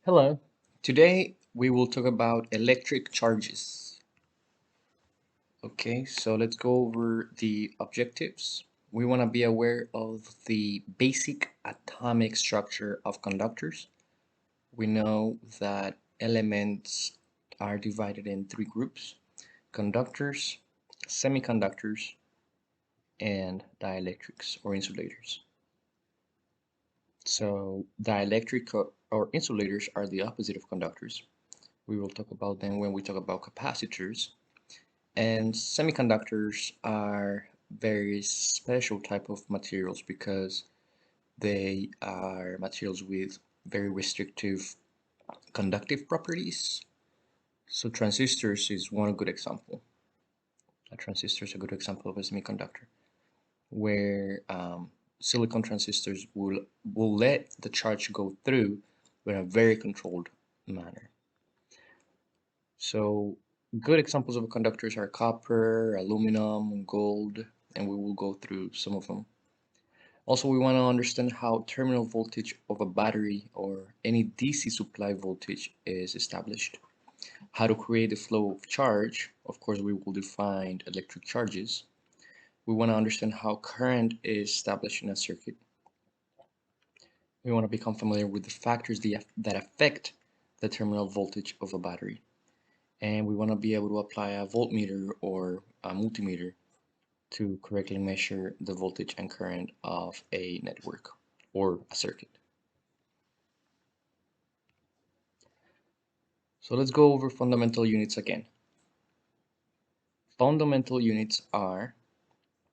Hello. Today we will talk about electric charges. Okay, so let's go over the objectives. We want to be aware of the basic atomic structure of conductors. We know that elements are divided in three groups: conductors, semiconductors, and dielectrics or insulators. So dielectric or insulators are the opposite of conductors. We will talk about them when we talk about capacitors. And semiconductors are very special type of materials because they are materials with very restrictive conductive properties. So transistors is one good example. A transistor is a good example of a semiconductor, where silicon transistors will let the charge go through in a very controlled manner. So good examples of conductors are copper, aluminum, gold, and we will go through some of them. Also, we want to understand how terminal voltage of a battery or any DC supply voltage is established. How to create the flow of charge. Of course, we will define electric charges. We want to understand how current is established in a circuit. We want to become familiar with the factors that affect the terminal voltage of a battery. And we want to be able to apply a voltmeter or a multimeter to correctly measure the voltage and current of a network or a circuit. So let's go over fundamental units again. Fundamental units are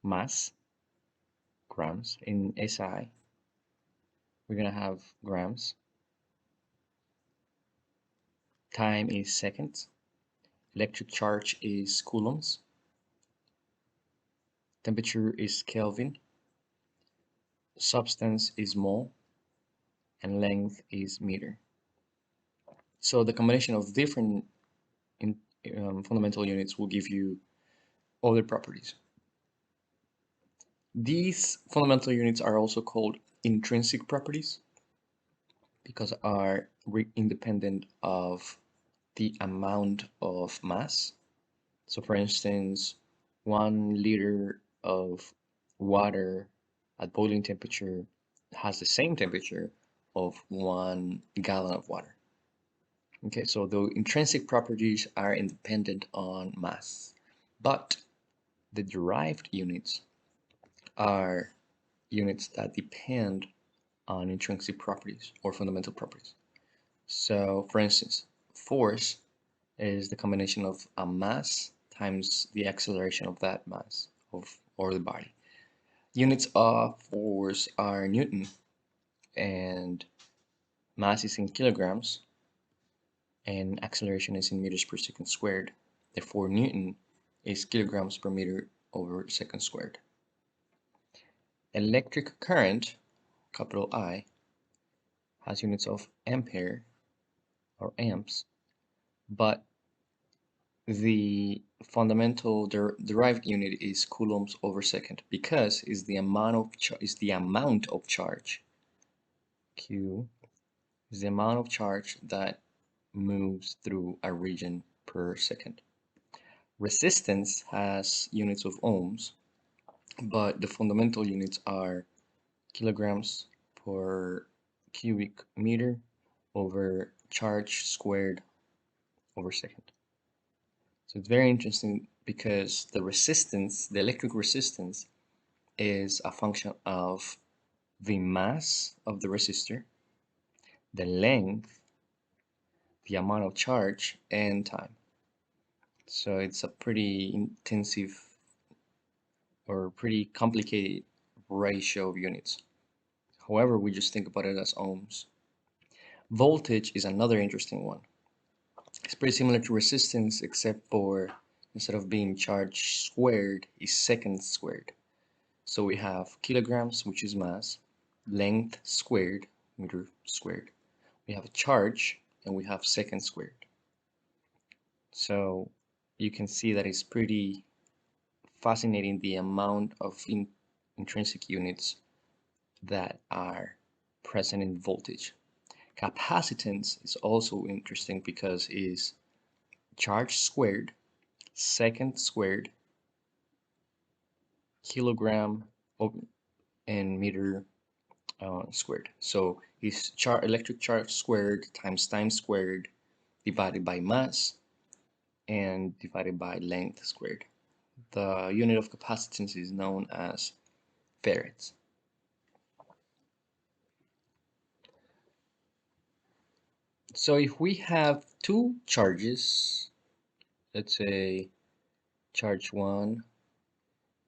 mass, grams. In SI, we're going to have grams. Time is seconds. Electric charge is coulombs. Temperature is Kelvin. Substance is mole. And length is meter. So the combination of different fundamental units will give you other properties. These fundamental units are also called intrinsic properties because are independent of the amount of mass. So for instance, 1 liter of water at boiling temperature has the same temperature of 1 gallon of water. Okay, so the intrinsic properties are independent on mass, but the derived units are units that depend on intrinsic properties or fundamental properties. So for instance, force is the combination of a mass times the acceleration of that mass or the body. Units of force are Newton, and mass is in kilograms, and acceleration is in meters per second squared. Therefore, Newton is kilograms per meter over second squared. Electric current, capital I, has units of ampere or amps, but the fundamental derived unit is coulombs over second because is the amount of charge. Q is the amount of charge that moves through a region per second. Resistance has units of ohms, but the fundamental units are kilograms per cubic meter over charge squared over second. So it's very interesting because the resistance, the electric resistance, is a function of the mass of the resistor, the length, the amount of charge, and time. So it's a pretty intensive or pretty complicated ratio of units. However, we just think about it as ohms. Voltage is another interesting one. It's pretty similar to resistance, except for instead of being charge squared, is seconds squared. So we have kilograms, which is mass, length squared, meter squared. We have a charge, and we have seconds squared. So you can see that it's pretty fascinating the amount of intrinsic units that are present in voltage. Capacitance is also interesting because is charge squared, second squared, kilogram and meter squared. So it's electric charge squared times time squared divided by mass and divided by length squared. The unit of capacitance is known as farads. So if we have two charges, let's say charge 1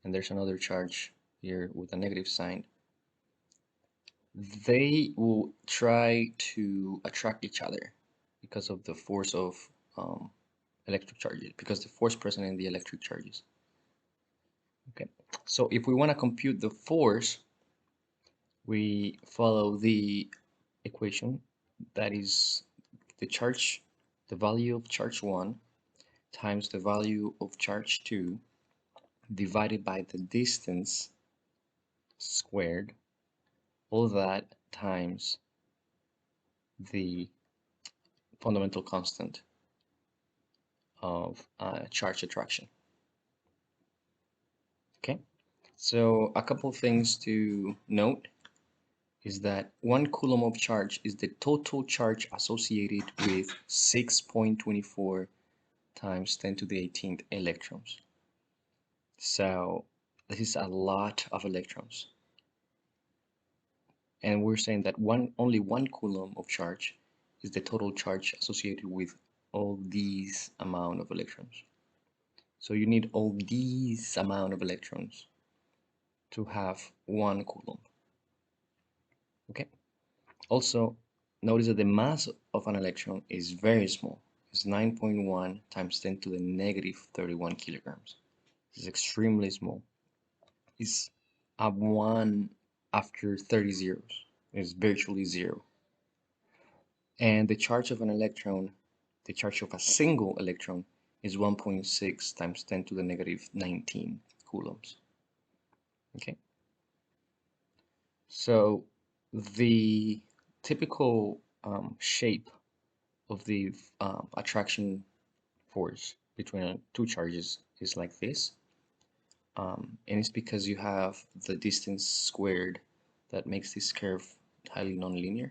and there's another charge here with a negative sign, they will try to attract each other because of the force of electric charges, because the force present in the electric charges. Okay, so if we want to compute the force, we follow the equation that is the value of charge 1 times the value of charge 2 divided by the distance squared, all that times the fundamental constant of charge attraction. Okay, so a couple things to note is that 1 coulomb of charge is the total charge associated with 6.24 times 10 to the 18th electrons. So this is a lot of electrons. And we're saying that only 1 coulomb of charge is the total charge associated with all these amount of electrons. So you need all these amount of electrons to have 1 coulomb. Okay. Also, notice that the mass of an electron is very small. It's 9.1 times 10 to the negative 31 kilograms. This is extremely small. It's a 1 after 30 zeros. It's virtually 0. And the charge of an electron, the charge of a single electron, is 1.6 times 10 to the negative 19 coulombs. Okay. So the typical shape of the attraction force between two charges is like this. And it's because you have the distance squared that makes this curve highly nonlinear.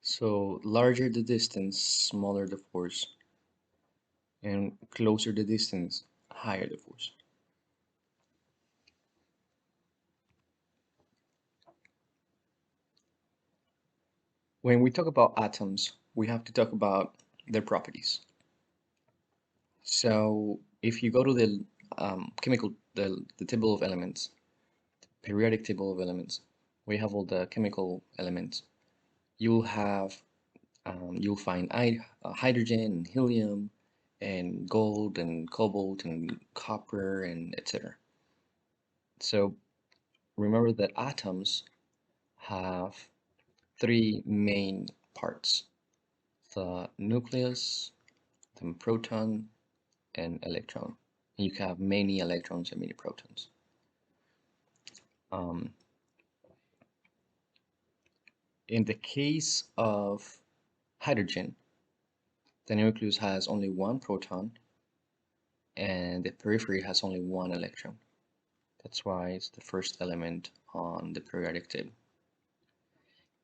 So larger the distance, smaller the force, and closer the distance, higher the force. When we talk about atoms, we have to talk about their properties. So if you go to the the table of elements, periodic table of elements, we have all the chemical elements. You'll have you'll find hydrogen and helium and gold and cobalt and copper and etc. So remember that atoms have three main parts: the nucleus, the proton, and electron. And you can have many electrons and many protons. Um, in the case of hydrogen, the nucleus has only one proton and the periphery has only one electron. That's why it's the first element on the periodic table.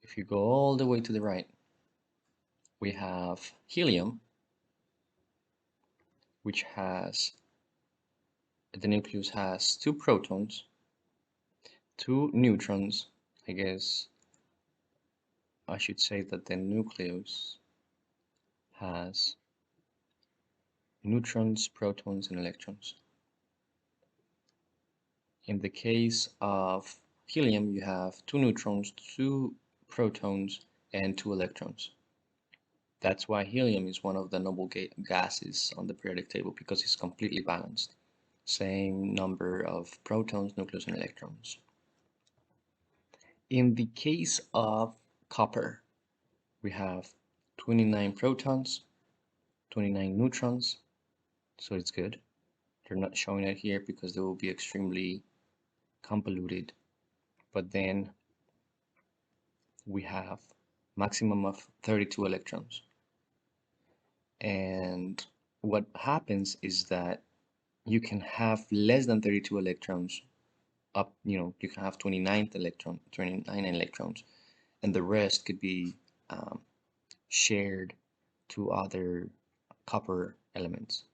If you go all the way to the right, we have helium, which has the nucleus has two protons, two neutrons. I guess I should say that the nucleus has neutrons, protons, and electrons. In the case of helium, you have two neutrons, two protons, and two electrons. That's why helium is one of the noble gases on the periodic table, because it's completely balanced. Same number of protons, nucleons, and electrons. In the case of copper, we have 29 protons, 29 neutrons, so it's good. They're not showing it here because they will be extremely convoluted. But then we have maximum of 32 electrons. And what happens is that you can have less than 32 electrons up, you can have 29 electrons, and the rest could be um, shared to other copper elements.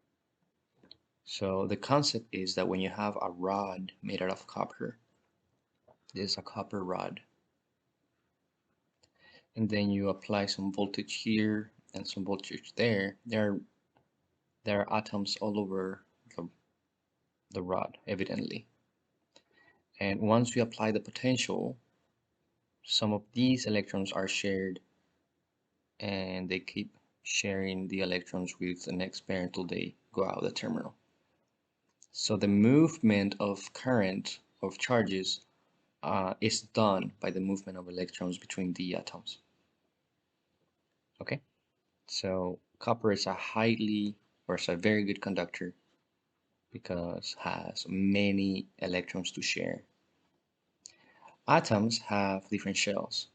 So the concept is that when you have a rod made out of copper, this is a copper rod, and then you apply some voltage here and some voltage there, there are atoms all over the rod, evidently. And once we apply the potential, some of these electrons are shared, and they keep sharing the electrons with the next pair until they go out of the terminal. So the movement of current of charges is done by the movement of electrons between the atoms. Okay, so copper is a very good conductor because has many electrons to share. Atoms have different shells.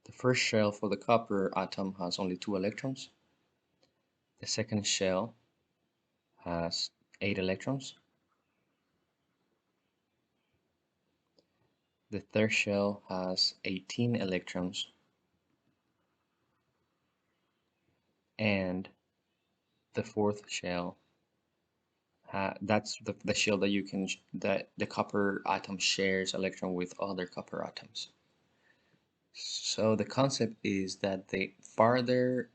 The first shell for the copper atom has only 2 electrons. The second shell has 8 electrons. The third shell has 18 electrons. And the fourth shell, that's the shell that the copper atom shares electron with other copper atoms. So the concept is that the farther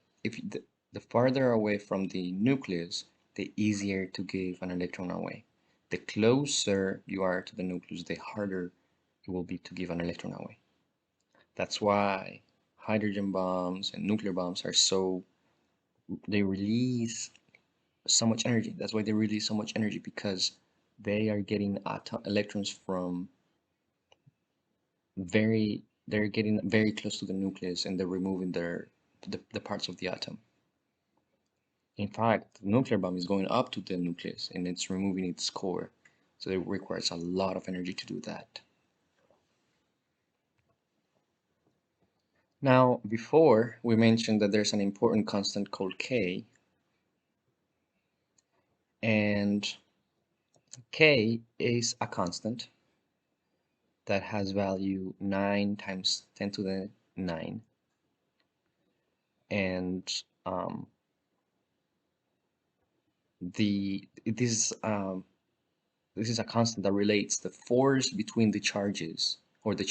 away from the nucleus, the easier to give an electron away. The closer you are to the nucleus, the harder it will be to give an electron away. That's why hydrogen bombs and nuclear bombs they release so much energy. That's why they release so much energy, because they are getting electrons from they're getting very close to the nucleus, and they're removing the parts of the atom. In fact, the nuclear bomb is going up to the nucleus and it's removing its core. So it requires a lot of energy to do that. Now, before we mentioned that there's an important constant called K, and K is a constant that has value 9 times 10 to the 9. And this is a constant that relates the force between the charges, or the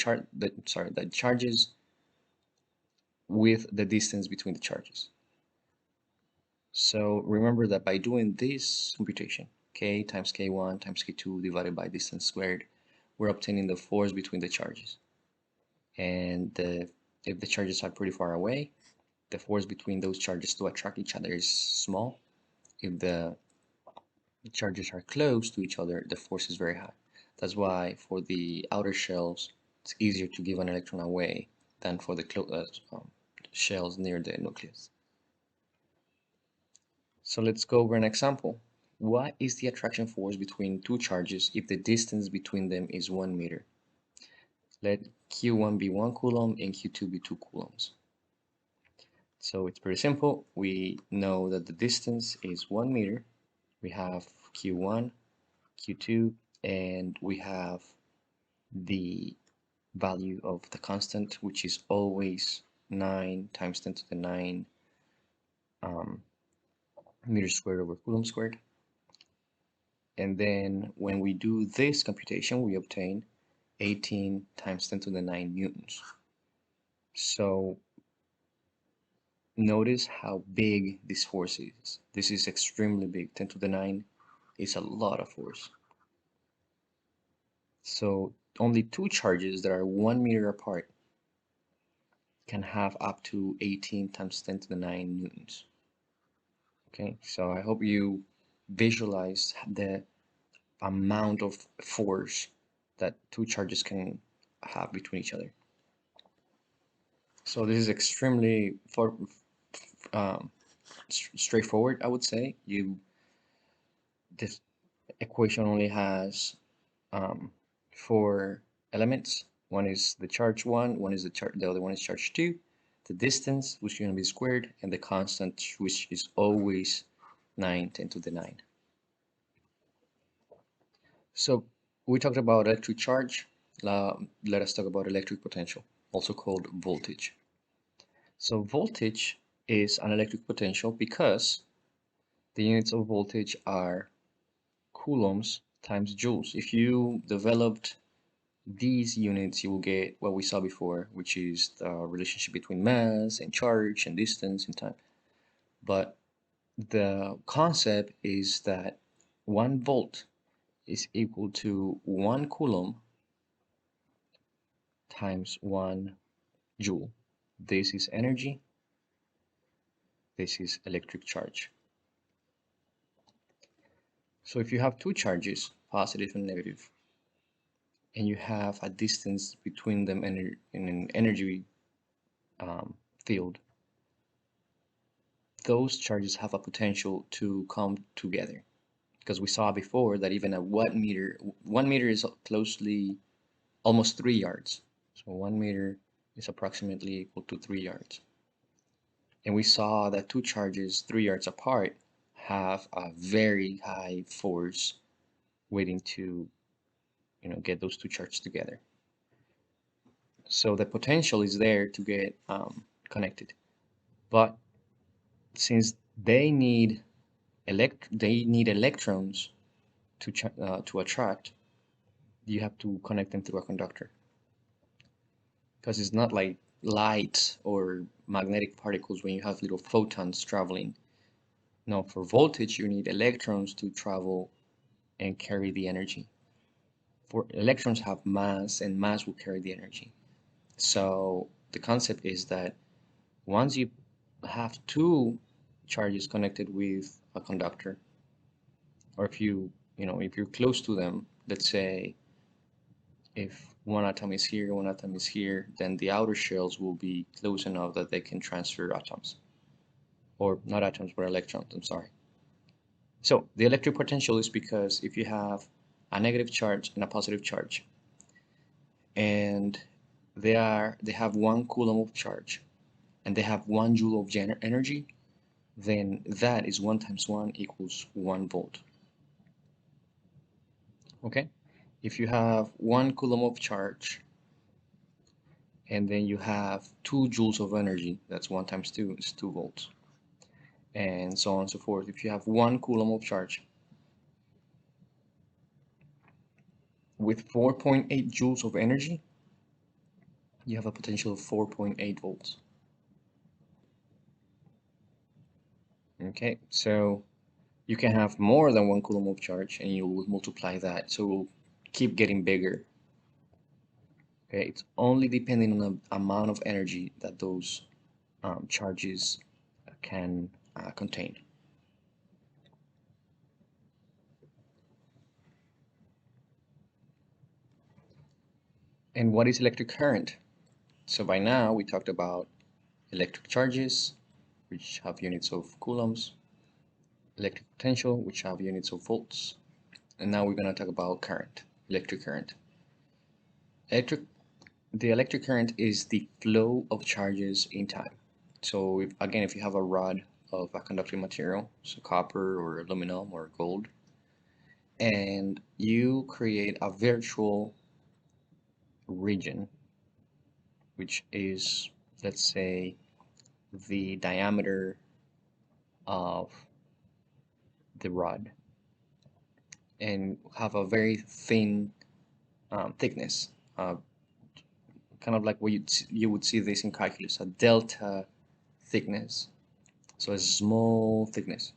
charges with the distance between the charges. So remember that by doing this computation, k times k1 times k2 divided by distance squared, we're obtaining the force between the charges. And if the charges are pretty far away, the force between those charges to attract each other is small. If the charges are close to each other, the force is very high. That's why for the outer shells, it's easier to give an electron away than for the shells near the nucleus. So let's go over an example. What is the attraction force between two charges if the distance between them is 1 meter? Let Q1 be 1 coulomb and Q2 be 2 coulombs. So it's pretty simple. We know that the distance is 1 meter. We have Q1, Q2, and we have the value of the constant, which is always 9 times 10 to the 9 meters squared over coulomb squared. And then when we do this computation, we obtain 18 times 10 to the 9 newtons. So notice how big this force is. This is extremely big. 10 to the 9 is a lot of force. So only two charges that are 1 meter apart can have up to 18 times 10 to the 9 newtons. Okay, so I hope you visualize the amount of force that two charges can have between each other. So this is extremely straightforward, I would say. This equation only has 4 elements. One is the charge 1, the other one is charge 2, the distance, which is going to be squared, and the constant, which is always 9 10 to the 9. So we talked about electric charge. Let us talk about electric potential, also called voltage. So voltage is an electric potential because the units of voltage are coulombs times joules. If you developed these units, you will get what we saw before, which is the relationship between mass and charge and distance and time. But the concept is that 1 volt is equal to 1 coulomb times 1 joule. This is energy, this is electric charge. So if you have two charges, positive and negative, and you have a distance between them in an energy field, those charges have a potential to come together. Because we saw before that even a 1 meter, 1 meter is closely almost 3 yards. So 1 meter is approximately equal to 3 yards. And we saw that two charges 3 yards apart have a very high force waiting to get those two charges together. So the potential is there to get connected. But since they need electrons to attract, you have to connect them through a conductor. Because it's not like light or magnetic particles when you have little photons traveling. No, for voltage, you need electrons to travel and carry the energy. For electrons have mass, and mass will carry the energy. So the concept is that once you have two charges connected with a conductor, or if you're close to them, let's say if one atom is here, one atom is here, then the outer shells will be close enough that they can transfer atoms. Or not atoms, but electrons, I'm sorry. So the electric potential is because if you have a negative charge and a positive charge, and they have 1 coulomb of charge, and they have 1 joule of energy, then that is 1 times 1 equals 1 volt. Okay? If you have 1 coulomb of charge, and then you have 2 joules of energy, that's 1 times 2 is 2 volts, and so on and so forth. If you have 1 coulomb of charge with 4.8 joules of energy, you have a potential of 4.8 volts. Okay, so you can have more than 1 coulomb of charge, and you will multiply that, so it will keep getting bigger. Okay, it's only depending on the amount of energy that those charges can contain. And what is electric current? So by now we talked about electric charges, which have units of coulombs, electric potential, which have units of volts, and now we're going to talk about current, electric current. The electric current is the flow of charges in time. So if you have a rod of a conducting material, so copper or aluminum or gold, and you create a virtual region, which is, let's say, the diameter of the rod, and have a very thin thickness, kind of like what you would see this in calculus, a delta thickness, so a small thickness,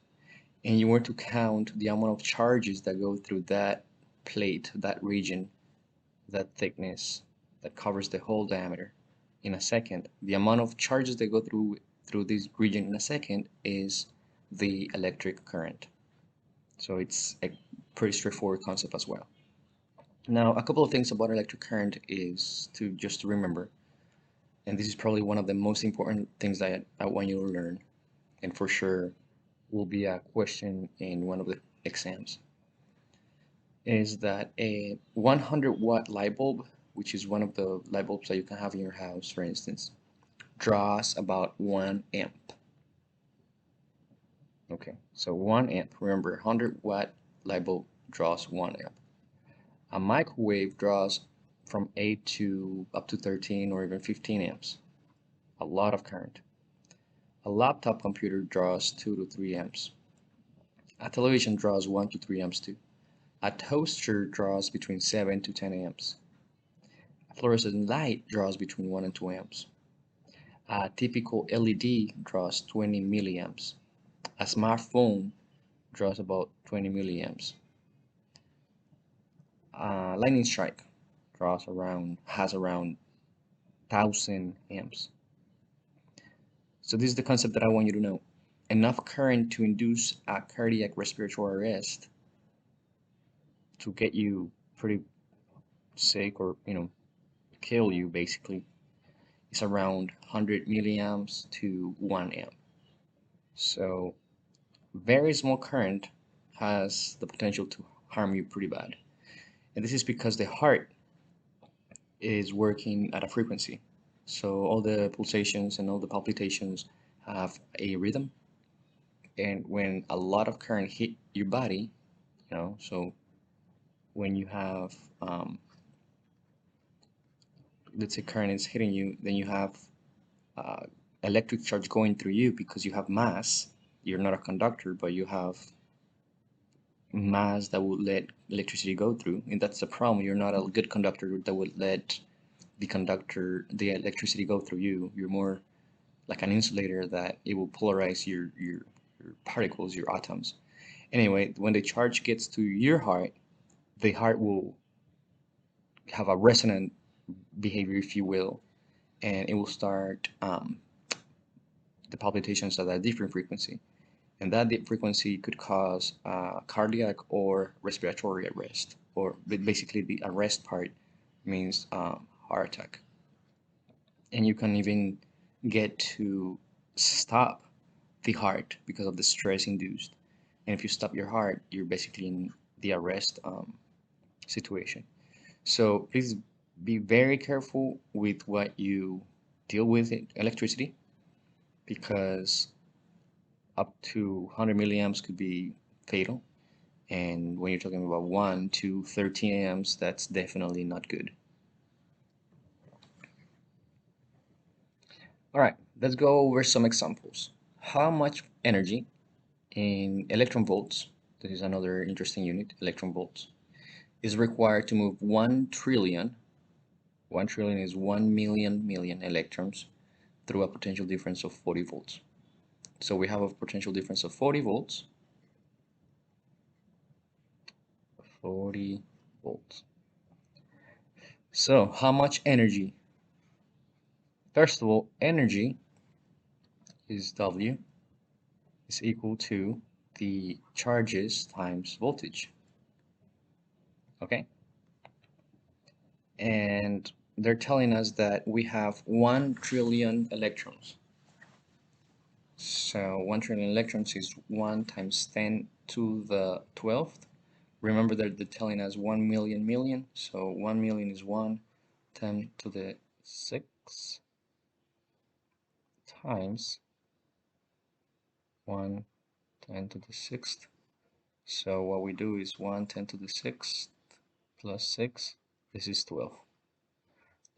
and you were to count the amount of charges that go through that plate, that region, that thickness that covers the whole diameter in a second, the amount of charges that go through this region in a second is the electric current. So it's a pretty straightforward concept as well. Now, a couple of things about electric current is just to remember, and this is probably one of the most important things that I want you to learn, and for sure will be a question in one of the exams, is that a 100-watt light bulb which is one of the light bulbs that you can have in your house, for instance, draws about 1 amp. Okay, so 1 amp. Remember, 100-watt light bulb draws 1 amp. A microwave draws from 8 to up to 13 or even 15 amps. A lot of current. A laptop computer draws 2 to 3 amps. A television draws 1 to 3 amps too. A toaster draws between 7 to 10 amps. A fluorescent light draws between 1 and 2 amps. A typical LED draws 20 milliamps. A smartphone draws about 20 milliamps. Lightning strike has around 1000 amps. So this is the concept that I want you to know. Enough current to induce a cardiac respiratory arrest to get you pretty sick, or kill you basically, is around 100 milliamps to 1 amp. So very small current has the potential to harm you pretty bad. And this is because the heart is working at a frequency. So all the pulsations and all the palpitations have a rhythm. And when a lot of current hit your body, so when you have, let's say current is hitting you, then you have uh, electric charge going through you because you have mass. You're not a conductor, but you have mass that would let electricity go through, and that's the problem. You're not a good conductor that would let the electricity go through you. You're more like an insulator that it will polarize your particles, your atoms. Anyway, when the charge gets to your heart, the heart will have a resonant behavior, if you will, and it will start the palpitations at a different frequency. And that deep frequency could cause cardiac or respiratory arrest, or basically the arrest part means heart attack. And you can even get to stop the heart because of the stress induced. And if you stop your heart, you're basically in the arrest situation. So please be very careful with what you deal with electricity, because up to 100 milliamps could be fatal. And when you're talking about 1 to 13 amps, that's definitely not good. All right, let's go over some examples. How much energy in electron volts, this is another interesting unit, electron volts, is required to move 1 trillion, 1 trillion is 1 million electrons through a potential difference of 40 volts. So we have a potential difference of 40 volts, 40 volts. So how much energy? First of all, energy is W is equal to the charges times voltage. Okay? And they're telling us that we have 1 trillion electrons. So 1 trillion electrons is 1 times 10 to the 12th. Remember that they're telling us 1 million, so 1 million is 1 10 to the 6 times 1 10 to the 6th. So what we do is 1 10 to the 6th plus 6, this is 12.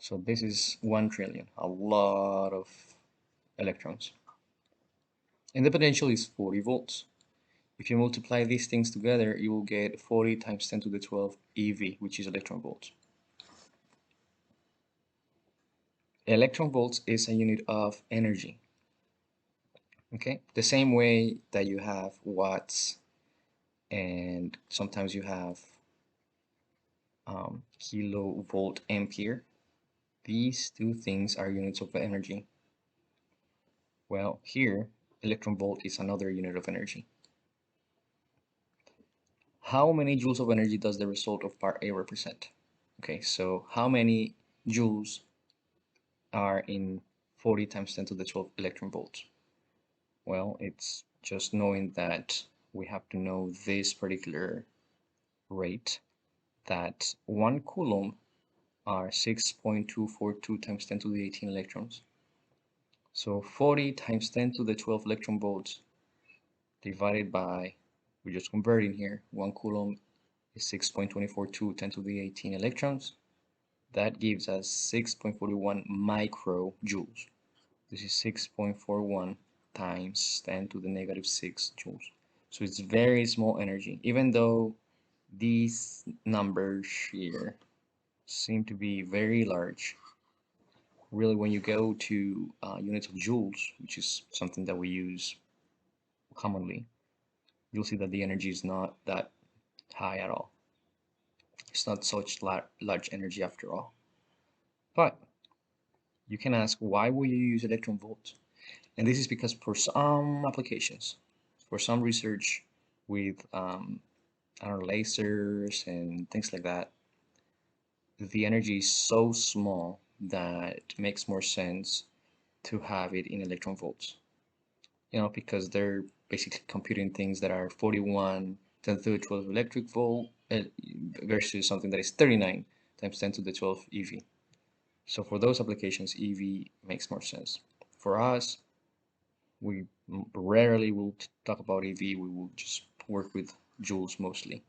So this is 1 trillion, a lot of electrons. And the potential is 40 volts. If you multiply these things together, you will get 40 times 10 to the 12 EV, which is electron volts. Electron volts is a unit of energy. Okay, the same way that you have watts and sometimes you have kilovolt ampere. These two things are units of energy. Well, here, electron volt is another unit of energy. How many joules of energy does the result of part A represent? Okay, so how many joules are in 40 times 10 to the 12 electron volts? Well, it's just knowing that we have to know this particular rate, that 1 coulomb are 6.242 times 10 to the 18 electrons. So 40 times 10 to the 12 electron volts divided by, we're just converting here, 1 coulomb is 6.242 10 to the 18 electrons. That gives us 6.41 microjoules. This is 6.41 times 10 to the negative 6 joules. So it's very small energy, even though these numbers here seem to be very large. Really, when you go to units of joules, which is something that we use commonly, you'll see that the energy is not that high at all. It's not such large energy after all. But you can ask, why will you use electron volts? And this is because for some applications, for some research with I don't know, lasers and things like that, the energy is so small that it makes more sense to have it in electron volts. You know, because they're basically computing things that are 41 10 to the 12 electric volt versus something that is 39 times 10 to the 12 EV. So for those applications, EV makes more sense. For us, we rarely will talk about EV. We will just work with joules mostly.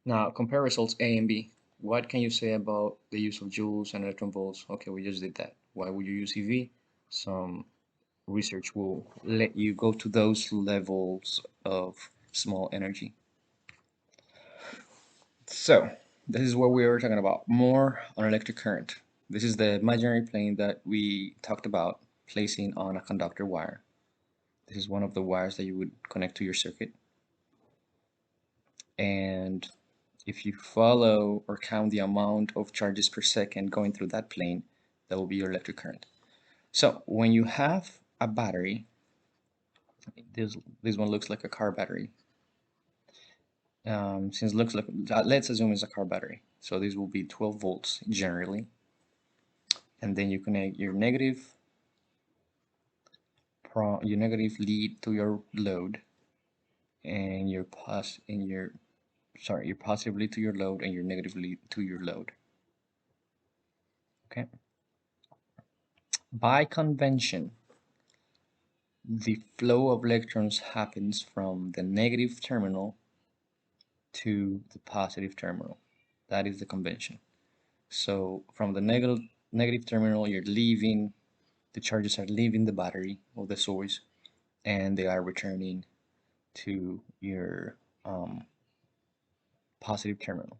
Now, compare results A and B. What can you say about the use of joules and electron volts? Okay, we just did that. Why would you use EV? Some research will let you go to those levels of small energy. So, this is what we were talking about. More on electric current. This is the imaginary plane that we talked about placing on a conductor wire. This is one of the wires that you would connect to your circuit. And if you follow or count the amount of charges per second going through that plane, that will be your electric current. So when you have a battery, this one looks like a car battery. Since it looks like, let's assume it's a car battery. So this will be 12 volts generally. And then you connect your negative lead to your load, and your positive lead to your load, and your negative lead to your load. Okay. By convention, the flow of electrons happens from the negative terminal to the positive terminal. That is the convention. So from the negative terminal, the charges are leaving the battery or the source, and they are returning to your positive terminal.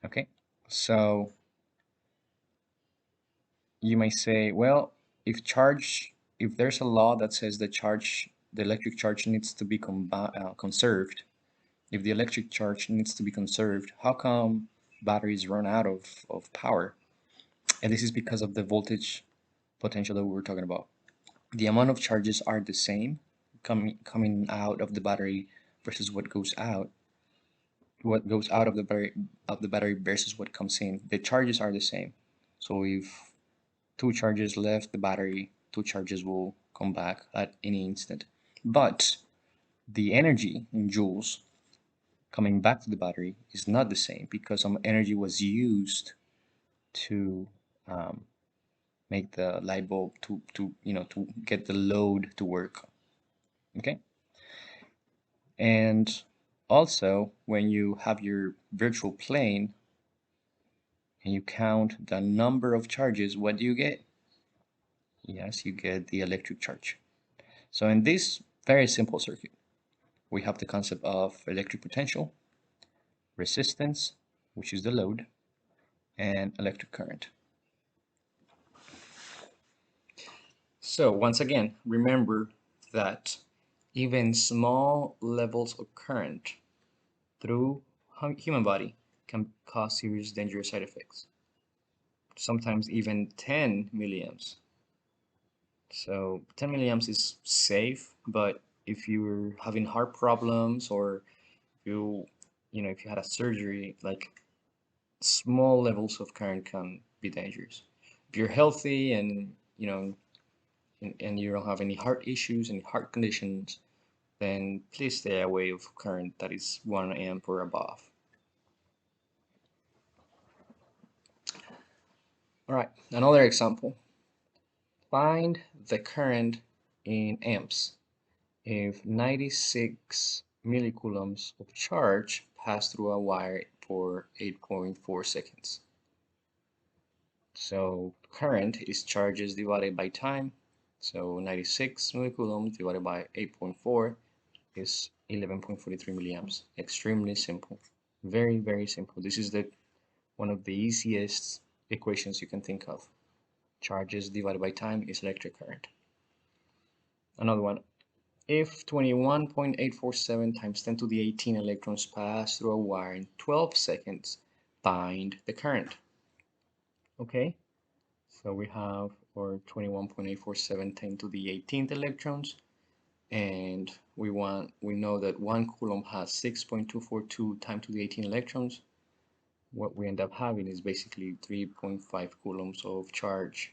Okay, so you may say, well, if there's a law that says the electric charge needs to be conserved, if the electric charge needs to be conserved, how come batteries run out of power? And this is because of the voltage potential that we were talking about. The amount of charges are the same coming out of the battery versus what goes out of the battery versus what comes in. The charges are the same. So if two charges left the battery, two charges will come back at any instant. But the energy in joules coming back to the battery is not the same because some energy was used to make the light bulb to get the load to work. Okay. And also, when you have your virtual plane and you count the number of charges, what do you get? Yes, you get the electric charge. So in this very simple circuit, we have the concept of electric potential, resistance, which is the load, and electric current. So once again, remember that even small levels of current through human body can cause serious dangerous side effects. Sometimes even 10 milliamps. So 10 milliamps is safe, but if you're having heart problems or if you had a surgery, like small levels of current can be dangerous. If you're healthy and and you don't have any heart issues, any heart conditions, then please stay away of current that is 1 amp or above. All right, another example. Find the current in amps if 96 millicoulombs of charge pass through a wire for 8.4 seconds. So current is charges divided by time. So 96 millicoulombs divided by 8.4 is 11.43 milliamps. Extremely simple. Very, very simple. This is the one of the easiest equations you can think of. Charges divided by time is electric current. Another one. If 21.847 times 10 to the 18 electrons pass through a wire in 12 seconds, find the current. Okay, so we have our 21.847 10 to the 18th electrons, and we know that 1 coulomb has 6.242 times to the 18 electrons. What we end up having is basically 3.5 coulombs of charge.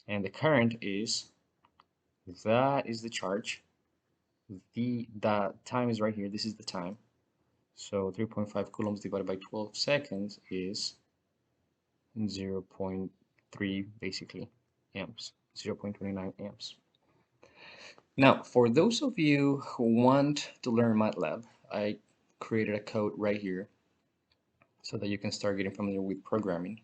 And the current is, that is the charge. The time is right here. This is the time. So 3.5 coulombs divided by 12 seconds is 0.3 basically amps, 0.29 amps. Now, for those of you who want to learn MATLAB, I created a code right here so that you can start getting familiar with programming.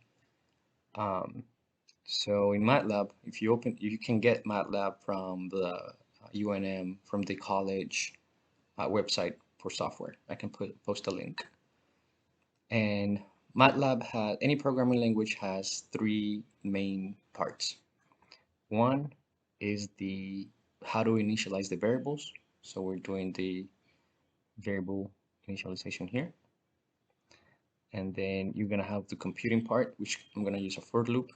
So in MATLAB, if you you can get MATLAB from the UNM, from the college website for software. I can post a link. And MATLAB has, any programming language has three main parts. One is the how to initialize the variables. So we're doing the variable initialization here. And then you're gonna have the computing part, which I'm gonna use a for loop.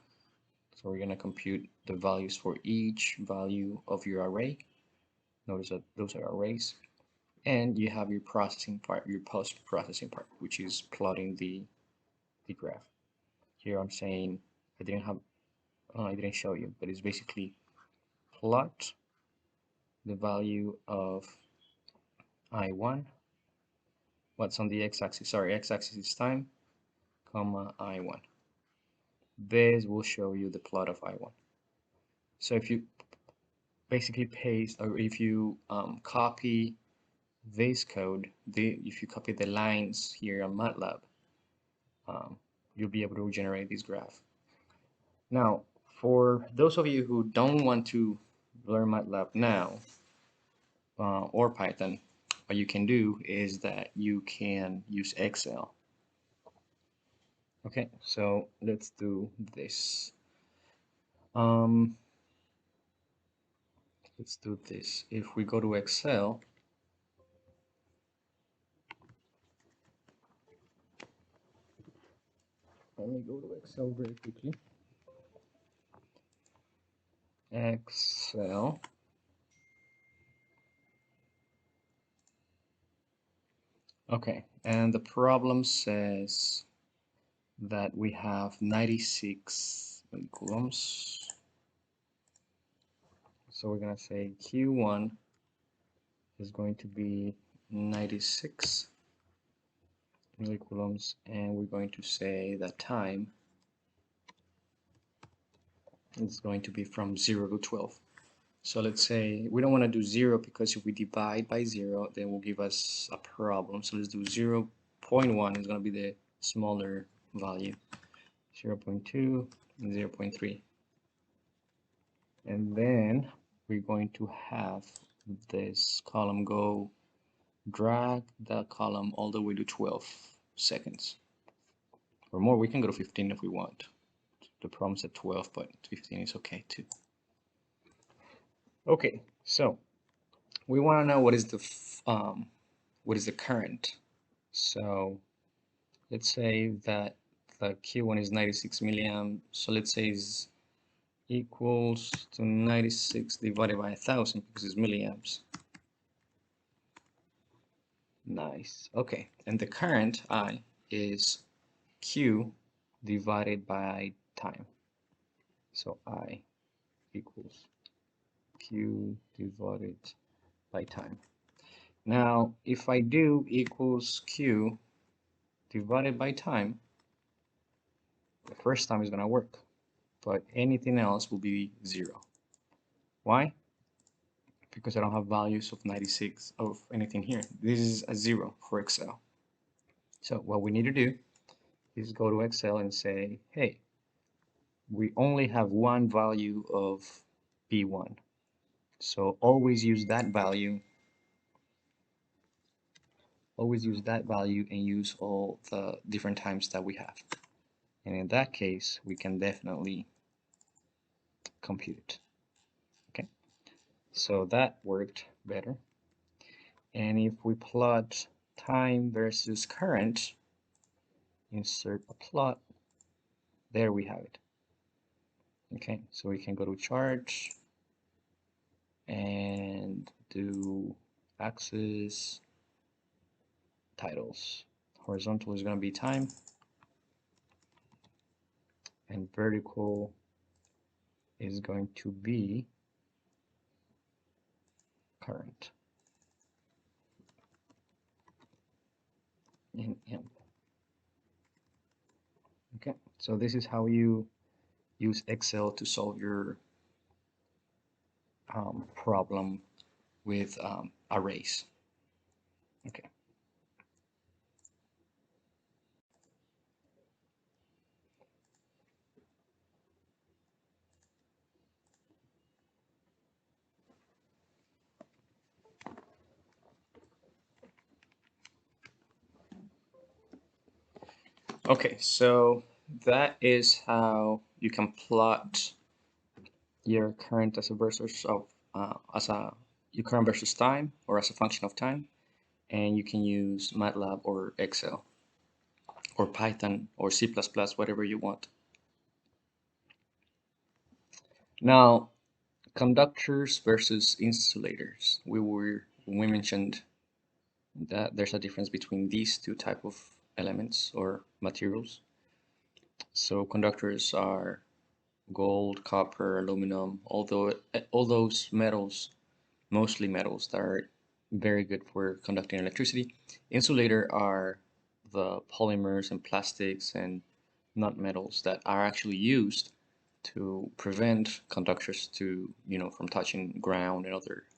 So we're gonna compute the values for each value of your array. Notice that those are arrays. And you have your processing part, your post-processing part, which is plotting the graph. Here I'm saying I didn't show you, but it's basically plot the value of I1. What's on the x-axis? Sorry, x-axis is time, comma I1. This will show you the plot of I1. So if you basically paste, or if you copy this code, if you copy the lines here on MATLAB, you'll be able to generate this graph. Now, for those of you who don't want to learn MATLAB now, or Python, what you can do is that you can use Excel. Okay, so let's do this. Let's do this. If we go to Excel, let me go to Excel very quickly. Excel. Okay, and the problem says that we have 96 coulombs. So we're gonna say Q1 is going to be 96 millicoulombs, and we're going to say that time is going to be from 0 to 12. So let's say we don't want to do 0 because if we divide by 0, then will give us a problem. So let's do 0 0.1 is going to be the smaller value, 0 0.2 and 0 0.3. And then we're going to have this column go drag the column all the way to 12 seconds or more. We can go to 15 if we want. The problem's at 12, but 15 is okay too. Okay, so we want to know what is the current. So let's say that the Q1 is 96 milliamp. So let's say is equals to 96 divided by 1,000 because it's milliamps. Nice. Okay, and the current I is Q divided by time. So I equals Q divided by time. Now, if I do equals Q divided by time, The first time is going to work, but anything else will be 0. Why? Because I don't have values of 96 of anything here. This is a 0 for Excel. So what we need to do is go to Excel and say, hey, we only have one value of B1. So always use that value and use all the different times that we have. And in that case, we can definitely compute it. Okay, so that worked better. And if we plot time versus current, insert a plot, there we have it. Okay, so we can go to charts and do axis titles. Horizontal is going to be time, and vertical is going to be current in amp. Okay, so this is how you use Excel to solve your problem with arrays. Okay. Okay, so that is how you can plot your current as a versus of your current versus time, or as a function of time, and you can use MATLAB or Excel or Python or C++, whatever you want. Now, conductors versus insulators. We mentioned that there's a difference between these two type of elements or materials. So conductors are gold, copper, aluminum, although all those metals, mostly metals that are very good for conducting electricity. Insulator are the polymers and plastics and not metals that are actually used to prevent conductors to, from touching ground and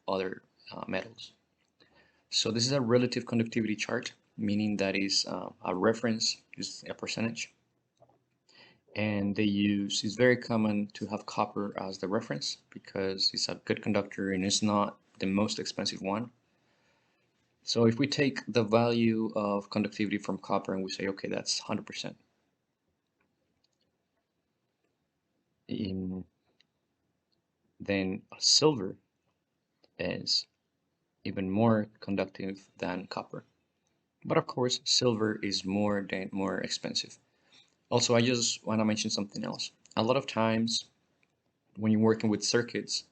other metals. So this is a relative conductivity chart, meaning that is a reference, is a percentage. And it's very common to have copper as the reference because it's a good conductor and it's not the most expensive one. So if we take the value of conductivity from copper and we say, okay, that's 100%. Then silver is even more conductive than copper. But of course, silver is more expensive. Also, I just want to mention something else. A lot of times when you're working with circuits,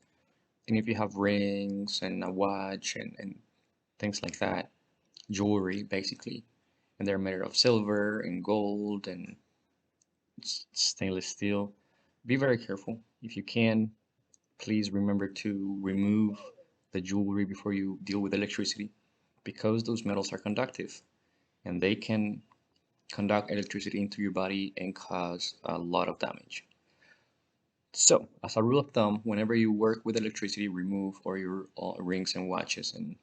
and if you have rings and a watch and things like that, jewelry basically, and they're made of silver and gold and stainless steel, be very careful. If you can, please remember to remove the jewelry before you deal with electricity, because those metals are conductive and they can conduct electricity into your body and cause a lot of damage. So, as a rule of thumb, whenever you work with electricity, remove all your rings and watches and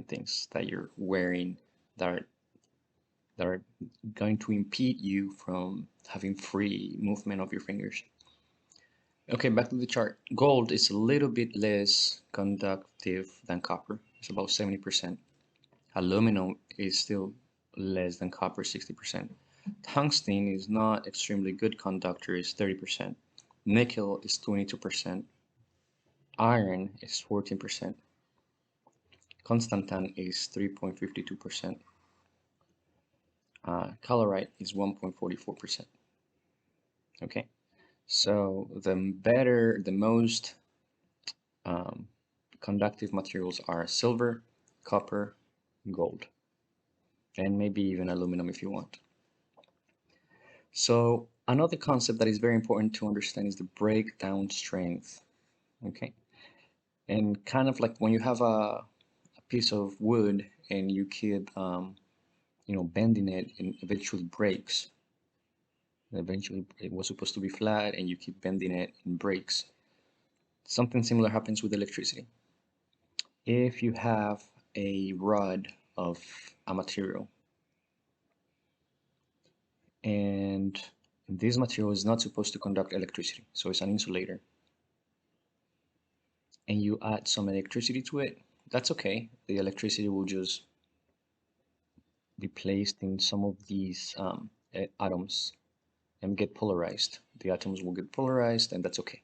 things that you're wearing that are going to impede you from having free movement of your fingers. Okay, back to the chart. Gold is a little bit less conductive than copper. It's about 70%. Aluminum is still less than copper, 60%. Tungsten is not extremely good conductor, is 30%. Nickel is 22%. Iron is 14%. Constantan is 3.52%. Calorite is 1.44%. Okay, so the most conductive materials are silver, copper, gold, and maybe even aluminum if you want. So another concept that is very important to understand is the breakdown strength. Okay, and kind of like when you have a piece of wood and you keep bending it and eventually breaks. and eventually it was supposed to be flat, and you keep bending it and breaks. Something similar happens with electricity. If you have a rod of a material, and this material is not supposed to conduct electricity, so it's an insulator, and you add some electricity to it, that's okay. The electricity will just be placed in some of these atoms and get polarized. The atoms will get polarized, and that's okay.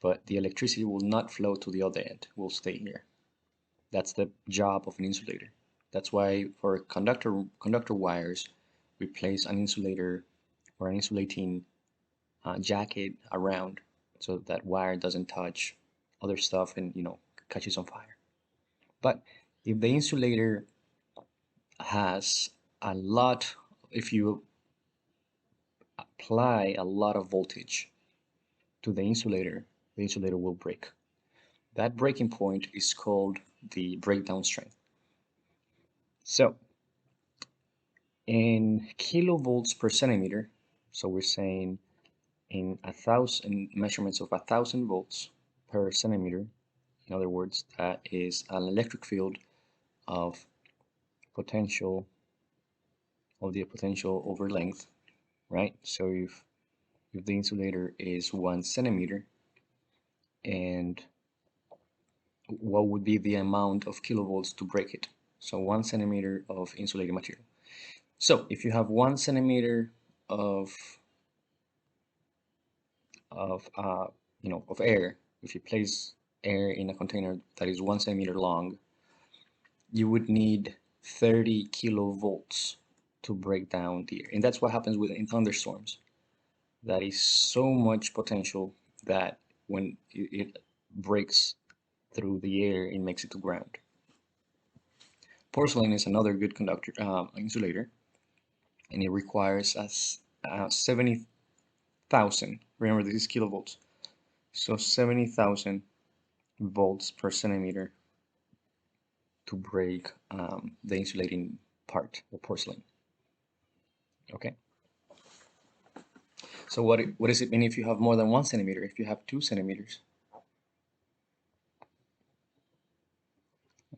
But the electricity will not flow to the other end, it will stay here. That's the job of an insulator. That's why for conductor wires, we place an insulator or an insulating jacket around so that wire doesn't touch other stuff and catches on fire. But if the insulator has a lot, if you apply a lot of voltage to the insulator will break. That breaking point is called the breakdown strength. So in kilovolts per centimeter, so we're saying in 1,000 measurements of 1,000 volts per centimeter, in other words, that is an electric field of potential the potential over length, right? So if the insulator is 1 centimeter, and what would be the amount of kilovolts to break it? So 1 centimeter of insulating material. So if you have 1 centimeter of of air, if you place air in a container that is 1 centimeter long, you would need 30 kilovolts to break down the air. And that's what happens in thunderstorms. That is so much potential that when it breaks through the air, it makes it to ground. Porcelain is another good conductor, insulator, and it requires us 70,000. Remember, this is kilovolts. So 70,000 volts per centimeter to break the insulating part of porcelain. Okay. So what does it mean if you have more than 1 centimeter? If you have 2 centimeters?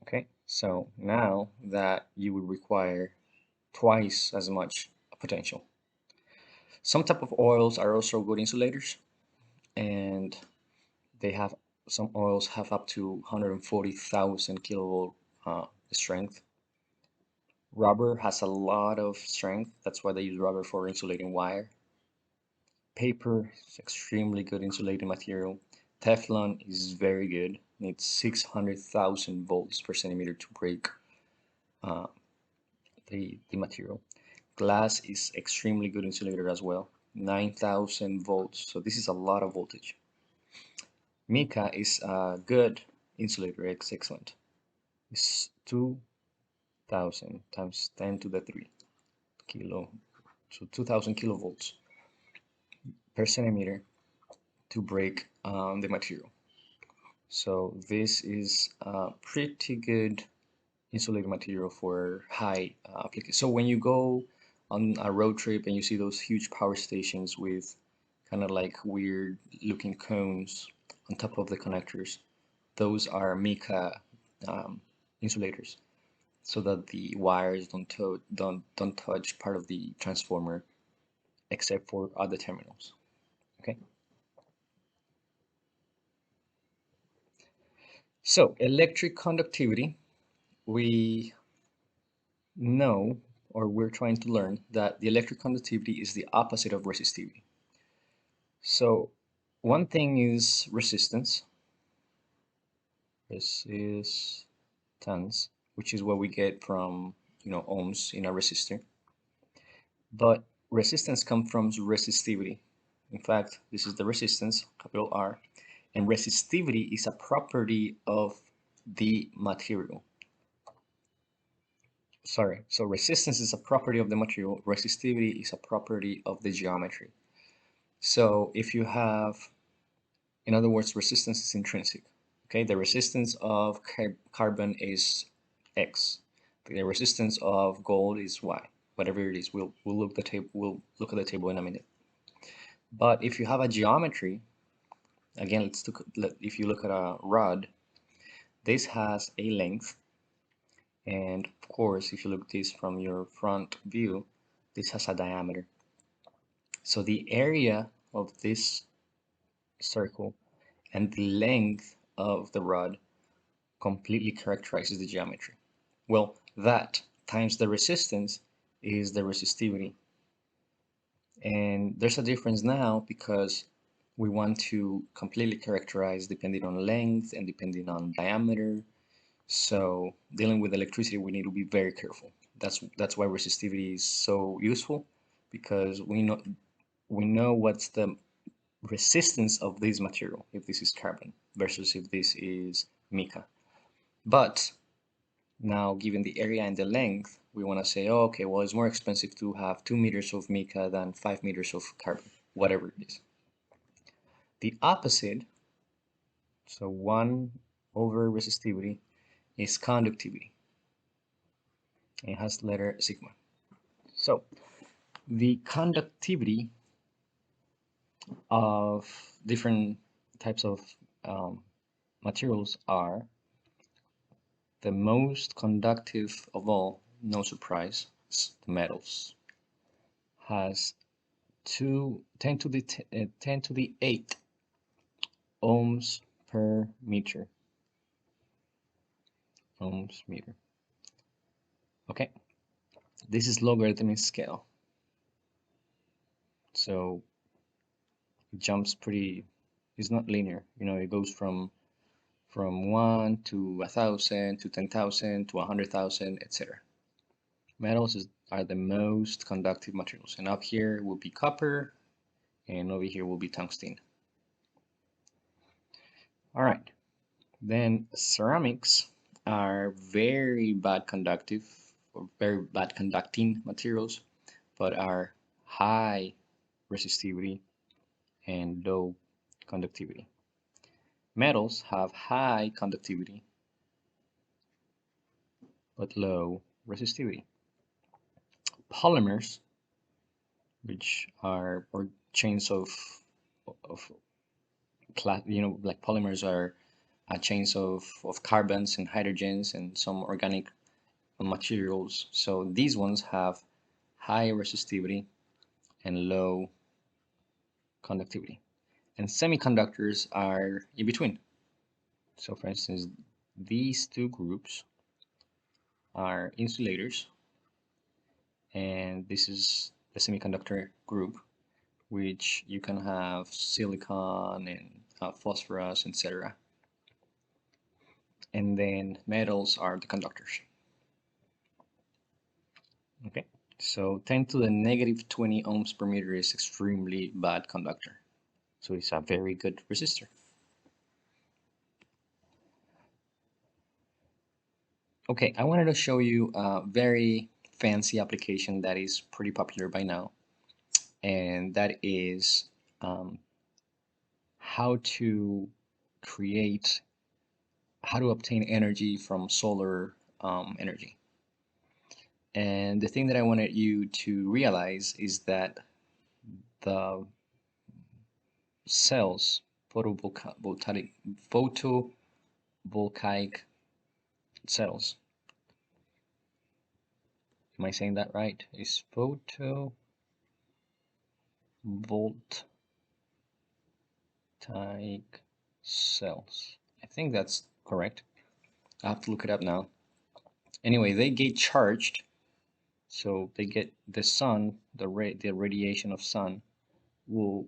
Okay. So now that you would require twice as much potential. Some type of oils are also good insulators, and they have some oils have up to 140,000 kilovolt strength. Rubber has a lot of strength. That's why they use rubber for insulating wire. Paper is extremely good insulating material. Teflon is very good. Needs 600,000 volts per centimeter to break uh, the material. Glass is extremely good insulator as well. 9,000 volts. So this is a lot of voltage. Mica is a good insulator. It's excellent. It's 2,000 times 10 to the 3 kilo. So 2,000 kilovolts per centimeter to break the material. So this is a pretty good insulating material for high application. So when you go on a road trip and you see those huge power stations with kind of like weird looking cones on top of the connectors, those are mica insulators, so that the wires don't touch part of the transformer except for other terminals. Okay. So electric conductivity, we know, or we're trying to learn, that the electric conductivity is the opposite of resistivity. So one thing is resistance, resistance, which is what we get from ohms in a resistor. But resistance comes from resistivity. In fact, this is the resistance, capital R, and resistivity is a property of the material. Sorry, so resistance is a property of the material, resistivity is a property of the geometry. So if you have, in other words, resistance is intrinsic. Okay, the resistance of carbon is X. The resistance of gold is Y. Whatever it is, we'll look at the table in a minute. But if you have a geometry, again, if you look at a rod, this has a length, and of course, if you look at this from your front view, this has a diameter. So the area of this circle and the length of the rod completely characterizes the geometry. Well, that times the resistance is the resistivity. And there's a difference now because we want to completely characterize depending on length and depending on diameter. So dealing with electricity, we need to be very careful. That's why resistivity is so useful, because we know what's the resistance of this material, if this is carbon versus if this is mica. But now, given the area and the length, we want to say, oh, okay, well, it's more expensive to have 2 meters of mica than 5 meters of carbon, whatever it is. The opposite, so 1 over resistivity, is conductivity. It has the letter sigma. So the conductivity of different types of um, materials are the most conductive of all, no surprise, the metals. Has 10 to the 10 to the 8 ohms per meter. Ohms meter. Okay, this is logarithmic scale. So it jumps pretty, it's not linear. It goes from 1 to 1,000 to 10,000 to 100,000, etc. Metals are the most conductive materials. And up here will be copper, and over here will be tungsten. All right, then ceramics are very bad conductive or very bad conducting materials, but are high resistivity and low conductivity. Metals have high conductivity but low resistivity. Polymers, which are or chains of like polymers are chains of carbons and hydrogens and some organic materials. So these ones have high resistivity and low conductivity. And semiconductors are in between. So for instance, these two groups are insulators, and this is the semiconductor group, which you can have silicon and phosphorus, etc. And then metals are the conductors. Okay, so 10 to the negative 20 ohms per meter is extremely bad conductor. So it's a very good resistor. Okay, I wanted to show you a very fancy application that is pretty popular by now, and that is how to create, how to obtain energy from solar energy. And the thing that I wanted you to realize is that the cells, photovoltaic cells, am I saying that right? Is photovoltaic cells. I think that's correct. I have to look it up now. Anyway, they get charged, so they get the sun, the radiation of sun will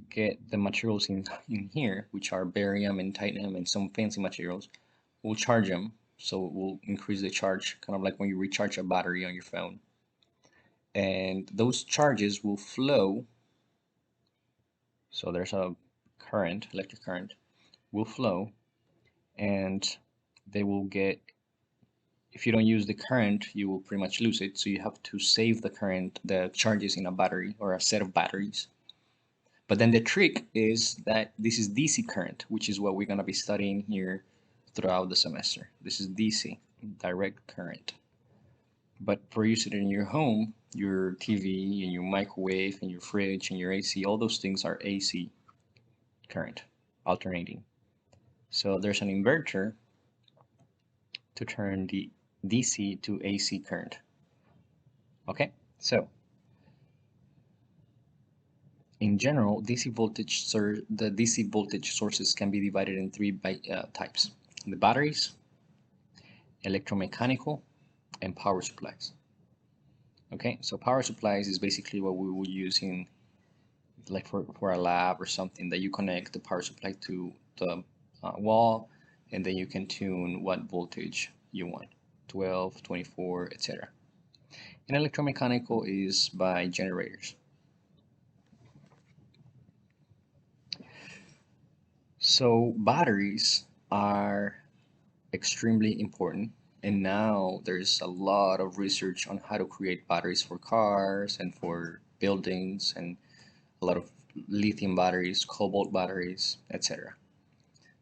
get the materials in here, which are barium and titanium and some fancy materials. We'll charge them, so it will increase the charge, kind of like when you recharge a battery on your phone. And those charges will flow, so there's a current, electric current, will flow, and they will get, if you don't use the current, you will pretty much lose it. So you have to save the current, the charges in a battery or a set of batteries. But then the trick is that this is DC current, which is what we're going to be studying here throughout the semester. This is DC, direct current. But for using it in your home, Your TV and your microwave and your fridge and your AC, all those things are AC current, alternating. So there's an inverter to turn the DC to AC current. Okay, so in general, the DC voltage sources can be divided in three types: the batteries, electromechanical, and power supplies. Okay, so power supplies is basically what we would use in like for a lab or something, that you connect the power supply to the wall, and then you can tune what voltage you want, 12, 24, etc. And electromechanical is by generators. So batteries are extremely important, and now there's a lot of research on how to create batteries for cars and for buildings, and a lot of lithium batteries, cobalt batteries, etc.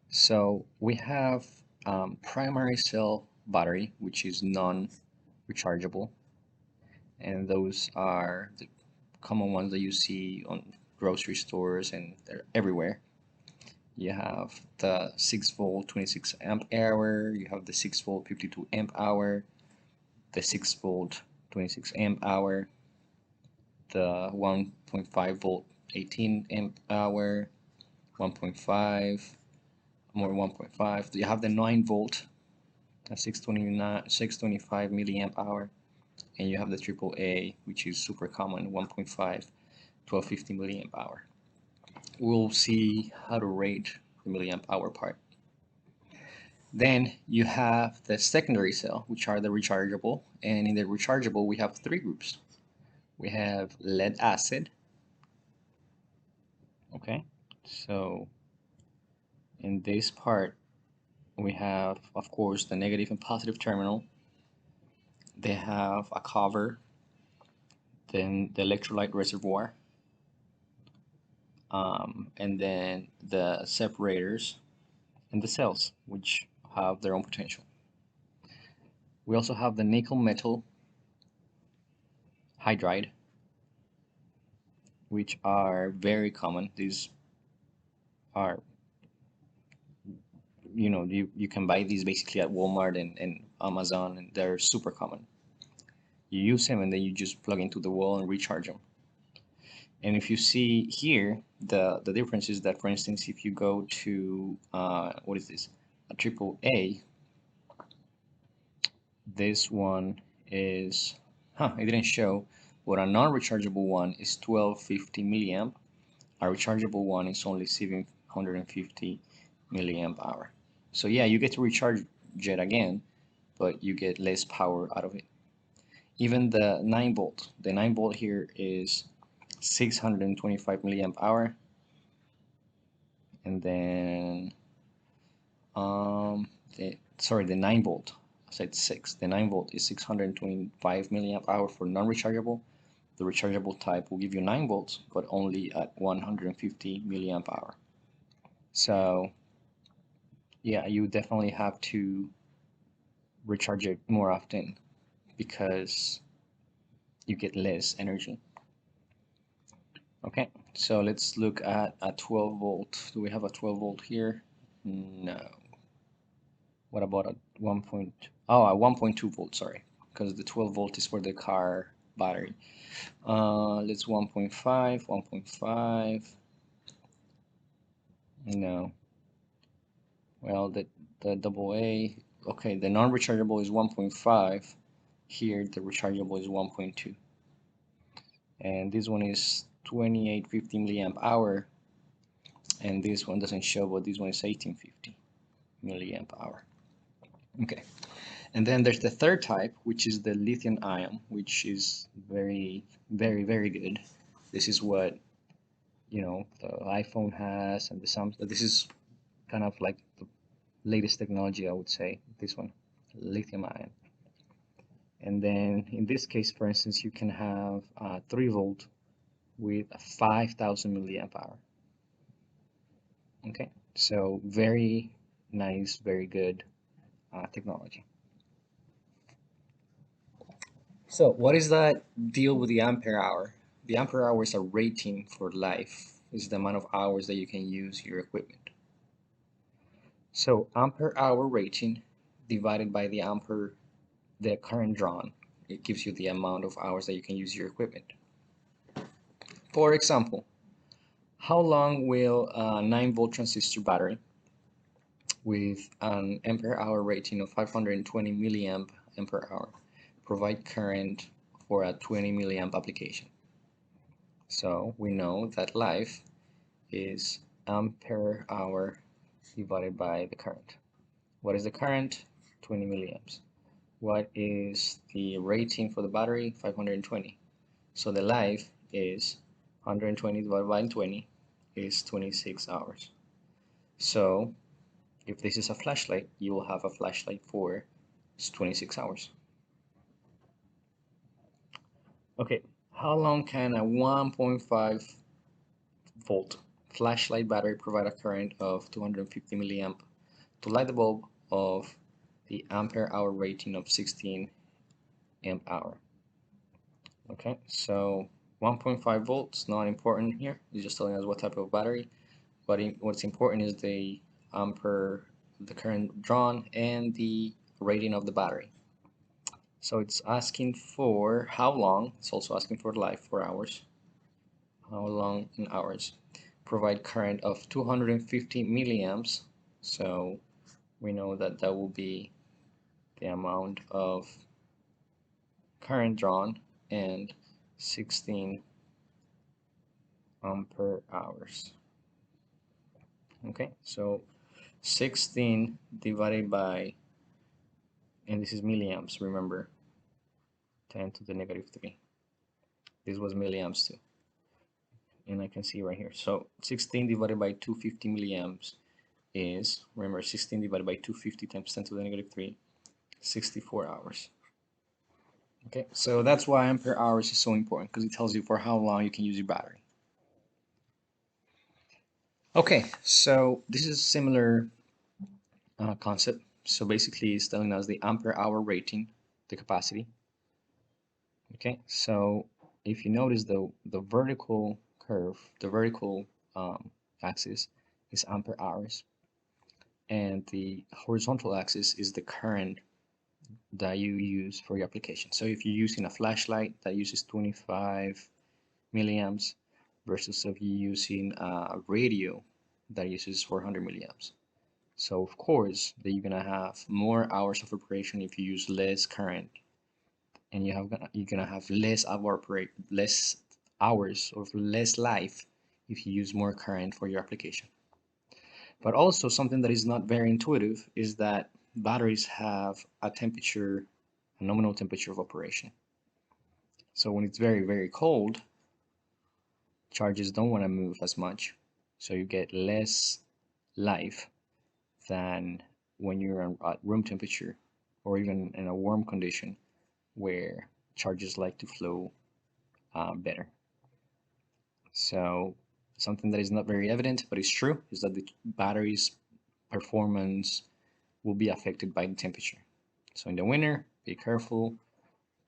So we have primary cell battery, which is non-rechargeable, and those are the common ones that you see on grocery stores, and they're everywhere. You have the 6 volt 26 amp hour, you have the 6 volt 52 amp hour, the 6 volt 26 amp hour, the 1.5 volt 18 amp hour, 1.5, more 1.5. You have the 9 volt 625 milliamp hour, and you have the triple A, which is super common, 1.5 1250 milliamp hour. We'll see how to rate the milliamp hour part. Then you have the secondary cell, which are the rechargeable, and in the rechargeable we have three groups. We have lead acid. Okay, so in this part we have, of course, the negative and positive terminal. They have a cover, then the electrolyte reservoir, and then the separators and the cells, which have their own potential. We also have the nickel metal hydride, which are very common. These are, you can buy these basically at Walmart and Amazon, and they're super common. You use them and then you just plug into the wall and recharge them. And if you see here, the difference is that, for instance, if you go to what is this, a triple A, this one is, it didn't show, but a non-rechargeable one is 1250 milliamp. A rechargeable one is only 750 milliamp hour. So yeah, you get to recharge it again, but you get less power out of it. Even the 9 volt, the 9 volt here is 625 milliamp hour, and then the 9 volt, I said 6, the 9 volt is 625 milliamp hour for non-rechargeable. The rechargeable type will give you 9 volts, but only at 150 milliamp hour. So yeah, you definitely have to recharge it more often because you get less energy. Okay, so let's look at a 12 volt. Do we have a 12 volt here? No. What about a 1.2 volt, sorry, because the 12 volt is for the car battery. Let's 1.5, 1.5. No. Well, the double A, okay, the non-rechargeable is 1.5. Here, the rechargeable is 1.2. And this one is 2850 milliamp hour. And this one doesn't show, but this one is 1850 milliamp hour. Okay. And then there's the third type, which is the lithium ion, which is very, very, very good. This is what, the iPhone has, and the Samsung. This is kind of like the latest technology, I would say, this one, lithium ion. And then in this case, for instance, you can have 3 volt with a 5000 milliamp hour. Okay, so very nice, very good technology. So what is that deal with the ampere hour? The ampere hour is a rating for life. It's the amount of hours that you can use your equipment. So ampere hour rating divided by the current drawn, it gives you the amount of hours that you can use your equipment. For example, how long will a 9-volt transistor battery with an ampere hour rating of 520 milliamp ampere hour provide current for a 20 milliamp application? So we know that life is ampere hour divided by the current. What is the current? 20 milliamps. What is the rating for the battery? 520. So the life is 120 divided by 20 is 26 hours. So if this is a flashlight, you will have a flashlight for 26 hours. Okay, how long can a 1.5 volt flashlight battery provide a current of 250 milliamp to light the bulb of the ampere hour rating of 16 amp hour? Okay, so 1.5 volts, not important here. It's just telling us what type of battery. But what's important is the ampere, the current drawn, and the rating of the battery. So it's asking for how long. It's also asking for life, for hours. How long in hours? Provide current of 250 milliamps. So we know that that will be the amount of current drawn and 16 ampere hours. Okay, so 16 divided by, and this is milliamps, remember, 10 to the negative 3. This was milliamps too, and I can see right here. So 16 divided by 250 milliamps is, remember, 16 divided by 250 times 10 to the negative 3, 64 hours. Okay, so that's why ampere hours is so important, because it tells you for how long you can use your battery. Okay, so this is a similar concept. So basically it's telling us the ampere hour rating, the capacity. Okay, so if you notice the vertical curve, the vertical axis is ampere hours, and the horizontal axis is the current that you use for your application. So if you're using a flashlight that uses 25 milliamps versus if you're using a radio that uses 400 milliamps. So of course that you're gonna have more hours of operation if you use less current, and you're gonna have less hours of less life if you use more current for your application. But also something that is not very intuitive is that batteries have a temperature, a nominal temperature of operation. So when it's very, very cold, charges don't want to move as much. So you get less life than when you're at room temperature or even in a warm condition where charges like to flow better. So something that is not very evident but is true is that the battery's performance will be affected by the temperature. So in the winter, be careful,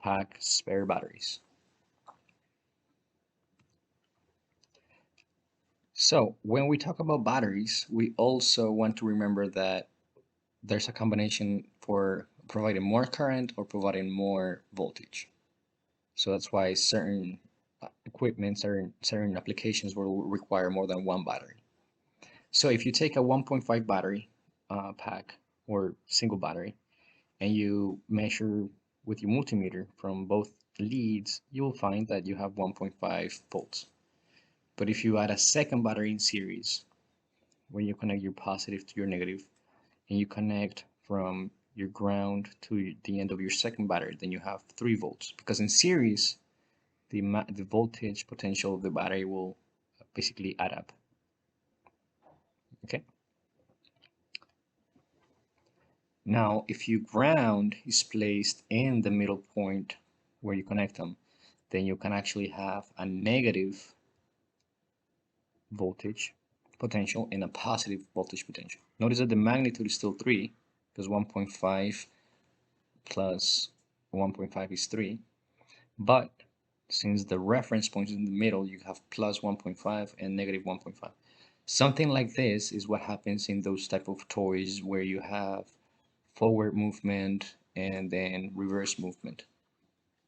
pack spare batteries. So when we talk about batteries, we also want to remember that there's a combination for providing more current or providing more voltage. So that's why certain equipment, certain applications will require more than one battery. So if you take a 1.5 battery pack or single battery and you measure with your multimeter from both leads, you will find that you have 1.5 volts. But if you add a second battery in series, when you connect your positive to your negative, and you connect from your ground to the end of your second battery, then you have 3 volts. Because in series, the voltage potential of the battery will basically add up. Okay. Now, if your ground is placed in the middle point where you connect them, then you can actually have a negative voltage potential and a positive voltage potential. Notice that the magnitude is still 3 because 1.5 plus 1.5 is 3, But since the reference point is in the middle, you have plus 1.5 and negative 1.5. Something like this is what happens in those type of toys where you have forward movement and then reverse movement.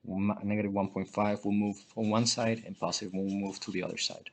Negative 1.5 will move on one side and positive will move to the other side.